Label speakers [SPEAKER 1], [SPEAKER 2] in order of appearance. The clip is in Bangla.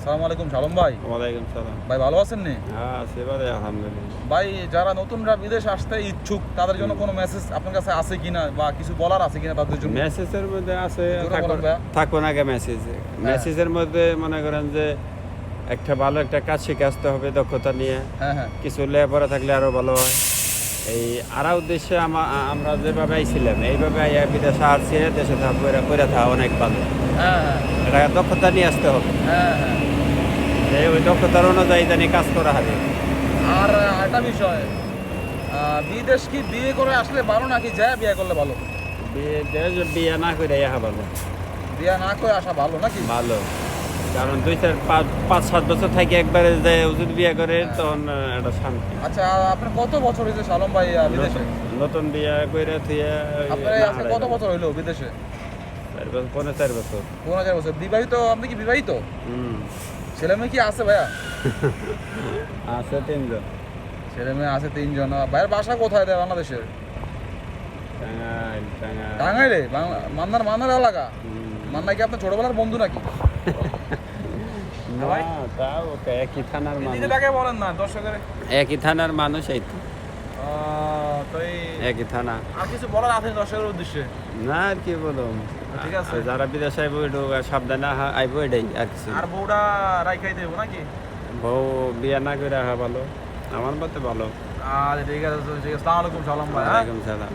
[SPEAKER 1] আসসালামু আলাইকুম শালম ভাই।
[SPEAKER 2] ওয়ালাইকুম সালাম।
[SPEAKER 1] ভাই ভালো আছেন নি?
[SPEAKER 2] হ্যাঁ আছি ভাই, আলহামদুলিল্লাহ।
[SPEAKER 1] ভাই যারা নতুনরা বিদেশ আসতে ইচ্ছুক তাদের জন্য কোনো মেসেজ আপনার কাছে আছে কিনা বা কিছু বলার আছে কিনা তাদের জন্য?
[SPEAKER 2] মেসেজের মধ্যে আছে,
[SPEAKER 1] জোরে বলেন ভাইয়া।
[SPEAKER 2] থাকুন আগে মেসেজে। মেসেজের মধ্যে মনে করেন যে একটা ভালো একটা কাজ শিখে আসতে হবে দক্ষতা নিয়ে।
[SPEAKER 1] হ্যাঁ হ্যাঁ
[SPEAKER 2] কিছু লেখাপড়া থাকলে আরো ভালো হয়। এই আরা উদ্দেশ্যে আমরা যেভাবে আইছিলাম এইভাবে আইয়া বিদেশে আসছে, দেশে করে থাকা অনেক ভালো।
[SPEAKER 1] হ্যাঁ হ্যাঁ
[SPEAKER 2] এটা দক্ষতা নিয়ে আসতে হবে,
[SPEAKER 1] হ্যাঁ হ্যাঁ।
[SPEAKER 2] যে ওই দক্ষতার অনুযায়ী জানি কাজ করা হবে।
[SPEAKER 1] আর একটা বিষয়, বিদেশ কি বিয়ে করে আসলে ভালো নাকি যায় বিয়ে করলে ভালো?
[SPEAKER 2] বিয়ে না করে ইহা ভালো।
[SPEAKER 1] বিয়ে না করে আসা ভালো নাকি?
[SPEAKER 2] ভালো, কারণ 2-4-5-7 বছর থাকি একবারে যে ওষুধ বিয়ে করে তখন একটা শান্তি।
[SPEAKER 1] আচ্ছা আপনার কত বছর হয়েছে শালম ভাই বিদেশে?
[SPEAKER 2] নতুন বিয়ে করে থুয়ে
[SPEAKER 1] আপনার আজকে কত বছর হইলো বিদেশে?
[SPEAKER 2] 4 বছর।
[SPEAKER 1] 15 বছর। বিবাহিত? আপনি কি বিবাহিত?
[SPEAKER 2] হুম,
[SPEAKER 1] ছেলে মেয়ে কি আছে ভাইয়া?
[SPEAKER 2] আছে 3 জন।
[SPEAKER 1] ছেলে মেয়ে আছে 3 জন। ভাইয়ের বাসা কোথায় দেয় বাংলাদেশের?
[SPEAKER 2] টাঙ্গাইল।
[SPEAKER 1] টাঙ্গাইলে? মান্নার এলাকা?
[SPEAKER 2] হুম।
[SPEAKER 1] মান্না কি আপনার ছোটবেলার বন্ধু নাকি?
[SPEAKER 2] না, তাও একই থানার মানুষ।
[SPEAKER 1] বলেন না দর্শকের।
[SPEAKER 2] একই থানার মানুষ, এই তো
[SPEAKER 1] তো এই
[SPEAKER 2] একই থানা।
[SPEAKER 1] আর কিছু বলার আছে দর্শকের উদ্দেশ্যে?
[SPEAKER 2] না আর কি বলবো,
[SPEAKER 1] ঠিক আছে।
[SPEAKER 2] যারা বিদেশে আইব একটু সাবধানে আইব, এটাই আর কিছু।
[SPEAKER 1] আর বউটা রাইখাই দেবো নাকি?
[SPEAKER 2] বউ বিয়ে না করে রাখা ভালো, আমার মতে ভালো।
[SPEAKER 1] ঠিক আছে। আসসালামু আলাইকুম সালাম ভাই।
[SPEAKER 2] ওয়ালাইকুম সালাম।